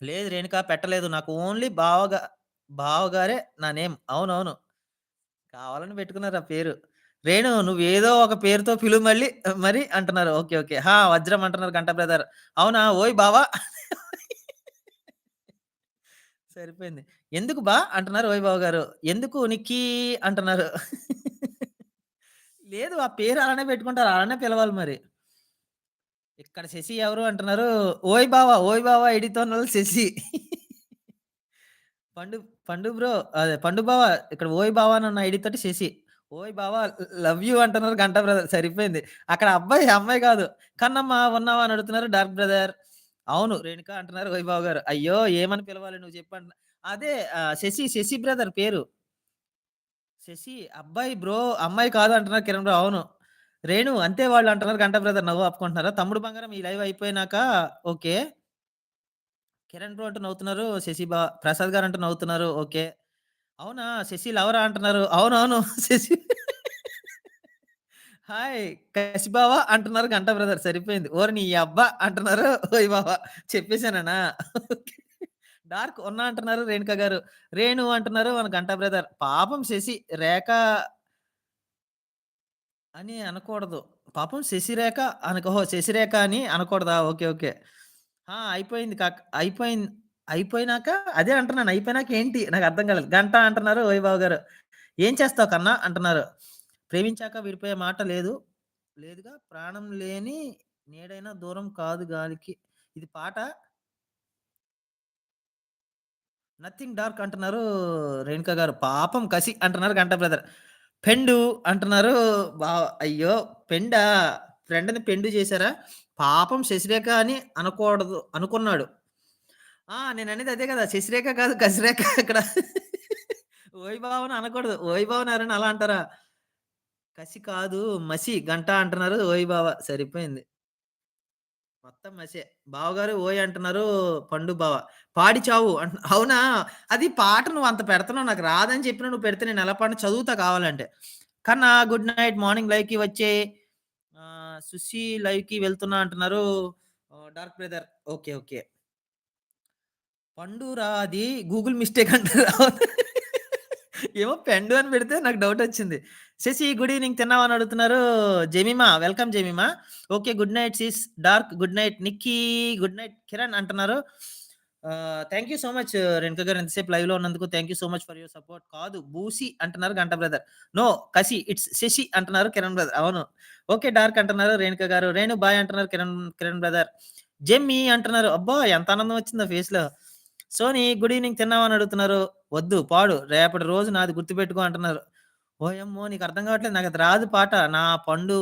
లేదు రేణుక పెట్టలేదు. నాకు ఓన్లీ బావగారే నా నేమ్. అవునవును. కావాలని పెట్టుకున్నారు ఆ పేరు. రేణు నువ్వేదో ఒక పేరుతో పిలువు మళ్ళీ మరి అంటున్నారు. ఓకే. ఓకే. వజ్రం అంటున్నారు గంటా బ్రదర్. అవునా? ఓయ్ బావ. సరిపోయింది. ఎందుకు అంటున్నారు ఓయ్ బావ గారు. ఎందుకు నిక్కీ అంటున్నారు. లేదు ఆ పేరు అలానే పెట్టుకుంటారు. అలానే పిలవాలి మరి. ఇక్కడ శశి ఎవరు అంటున్నారు. ఓయ్ బావ ఎడితోనల్ శశి. పండు పండు బ్రో పండు బావ ఇక్కడ ఓయ్ బావ అని ఐడీ తోటి శశి. ఓయ్ బావ లవ్ యూ అంటున్నారు గంటా బ్రదర్ సరిపోయింది. అక్కడ అబ్బాయి, అమ్మాయి కాదు. కన్నమ్మ ఉన్నావా అని అడుగుతున్నారు డార్క్ బ్రదర్. అవును రేణుక అంటున్నారు ఓయ్ బావ గారు. అయ్యో! ఏమని పిలవాలి నువ్వు చెప్పు అదే శశి బ్రదర్ పేరు. శశి అబ్బాయి బ్రో, అమ్మాయి కాదు అంటున్నారు కిరణ్ బ్రో. అవును. రేణు అంతే వాళ్ళు అంటున్నారు గంటా బ్రదర్ నవ్వు ఆపుకుంటున్నారా? తమ్ముడు బంగారం ఈ లైవ్ అయిపోయినాక ఓకే. కిరణ్ బ్రో అంటూ నవ్వుతున్నారు. ప్రసాద్ గారు అంటూ నవ్వుతున్నారు. ఓకే. అవునా! శశి లవరా అంటున్నారు. అవునవును. శశి హాయ్ కసిబావ అంటున్నారు గంటా బ్రదర్ సరిపోయింది. ఓరి నీ యబ్బా అంటున్నారు ఓయ్ బావ చెప్పేసానేనా? ఓకే. డార్క్ ఉన్నా అంటున్నారు రేణుక గారు. రేణు అంటున్నారు మన గంటా బ్రదర్. పాపం శశి రేఖ అని అనకూడదు. పాపం శశిరేఖ ఓహో! శశిరేఖ అని అనకూడదా? ఓకే. ఓకే. అయిపోయింది అయిపోయినాక అదే అంటున్నాను. అయిపోయినాక ఏంటి? నాకర్థం కాలేదు. గంట అంటున్నారు ఓయిబాబు గారు. "ఏం చేస్తావు కన్నా" అంటున్నారు. "ప్రేమించాక విడిపోయే మాట లేదు. లేదుగా ప్రాణం లేని నీడైనా దూరం కాదు గాలికి." ఇది పాట 'నథింగ్ డార్క్' అంటున్నారు రేణుక గారు. పాపం కసి అంటున్నారు గంటా బ్రదర్. పెండు అంటున్నారు అయ్యో! పెండా? ఫ్రెండ్‌ని పెండు చేసారా? పాపం శశిరేఖ అని అనకూడదు అనుకున్నాడు. నేననేది అదే గదా! శశిరేఖ కాదు కసిరేఖ ఇక్కడ. ఓయ్ బావని అనకూడదు. ఓయ్ బావని ఎవరైనా అలా అంటారా? కసి కాదు మసి గంట అంటున్నారు ఓయ్ బావ. సరిపోయింది. మొత్తం మసే. బావగారు ఓయ్ అంటున్నారు పండు బావ. పాడి చావు అవునా? అది పాట నువ్వంత పెడుతున్నావు నాకు రాదని చెప్పినా నువ్వు పెడితే నేనెలా పాడను చదువుతా కావాలంటే. కన్నా గుడ్ నైట్ మార్నింగ్ లైవ్‌కి వచ్చేయి. సుషి లైవ్‌కి వెళ్తున్నా అంటున్నారు. Dark brother. ఓకే. ఓకే. పండురా అది గూగుల్ మిస్టేక్ అంటారు. ఏమో పెండు అని పెడితే నాకు డౌటొచ్చింది. శశి గుడ్ ఈవెనింగ్ తిన్నావా అని అడుగుతున్నారు. Jemima welcome Jemima. Okay. Good night sis. Dark good night. Nikki good night. Kiran అంటున్నారు. Thank you so much Renuka garu ఇంతసేపు లైవ్‌లో ఉన్నందుకు thank you so much for your support. కాదు బూసి అంటున్నారు గంట బ్రదర్. నో కసి ఇట్స్ శశి అంటున్నారు కిరణ్ బ్రదర్. అవును. ఓకే. డార్క్ అంటున్నారు రేణుక గారు. రేణు బాయ్ అంటున్నారు కిరణ్ కిరణ్ బ్రదర్. జెమ్మీ అంటున్నారు. అబ్బా! ఎంత ఆనందం వచ్చిందో ఫేస్‌లో. సోనీ గుడ్ ఈవెనింగ్ తిన్నావా అని అడుగుతున్నారు. వద్దు పాడు. రేపటి రోజు నాది గుర్తుపెట్టుకో అంటున్నారు. ఓయమ్మో! నీకు అర్థం కావట్లేదు. నాకది రాదు పాట. నా పండు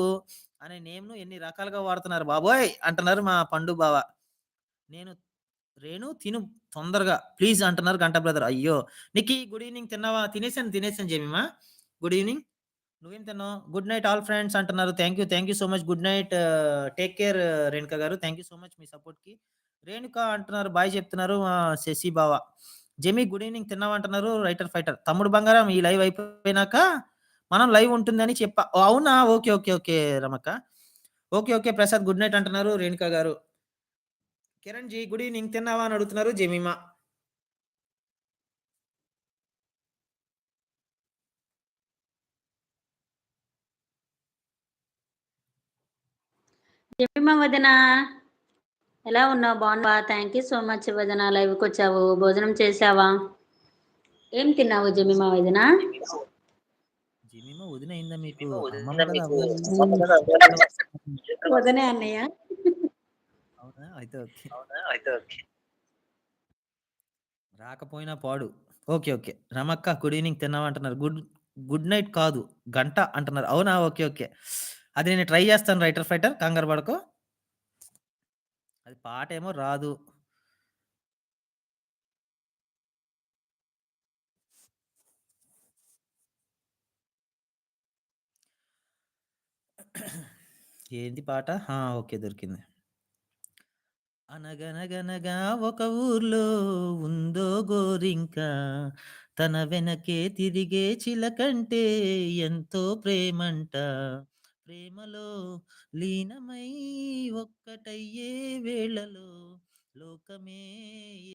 అనే నేమ్‌ను ఎన్ని రకాలుగా వాడుతున్నారు బాబోయ్! అంటున్నారు మా పండు బావ. నేను రేణు తిను తొందరగా ప్లీజ్ అంటున్నారు గంటా బ్రదర్. అయ్యో! నిక్కీ గుడ్ ఈవెనింగ్ తిన్నావా? తినేసాను జెమిమా. Good evening. నువ్వేం తిన్నావు? గుడ్ నైట్ ఆల్ ఫ్రెండ్స్ అంటున్నారు. Thank you so much. Good night take care Renuka గారు. థాంక్ యూ సో మచ్ మీ సపోర్ట్‌కి. రేణుక అంటున్నారు. బాయ్ చెప్తున్నారు. శశి బావ. జెమి గుడ్ ఈవెనింగ్ తిన్నావా అంటున్నారు. Writer fighter. తమ్ముడు బంగారం ఈ లైవ్ అయిపోయినాక మనం లైవ్ ఉంటుందని చెప్పా. ఓహ్! అవునా? Okay. Okay. Okay. Ramakka. Okay. Okay. Prasad good night అంటున్నారు రేణుక గారు. కిరణ్ జీ గుడ్ ఈవెనింగ్ తిన్నావా అని అడుగుతున్నారు జెమిమా. జెమిమా వదినా ఎలా ఉన్నావు? బాగున్నావా? థ్యాంక్ యూ సో మచ్ వదిన లైవ్‌కొచ్చావు. భోజనం చేశావా? ఏం తిన్నావు జెమిమా వదిన? జెమిమా వదిన అయిందా మీకు? అమ్మమ్మ కదా అవ్వాలి. వదినే అన్నయ్య. అవునా? అయితే ఓకే. రాకపోయినా పాడు. ఓకే. ఓకే. రమక్క గుడ్ ఈవెనింగ్ తిన్నావా అంటున్నారు. గుడ్ నైట్ కాదు. గంట అంటున్నారు. అవునా? ఓకే. ఓకే. అది నేను ట్రై చేస్తాను రైటర్ ఫైటర్ కంగారు పడకు. అది పాటేమో రాదు. ఏంది పాట? ఓకే. దొరికింది. అనగనగనగా ఒక ఊర్లో ఉందో గోరింక తన వెనకే తిరిగే చిలకంటే ఎంతో ప్రేమంట ప్రేమలో లీనమై ఒక్కటయ్యే వేళలో లోకమే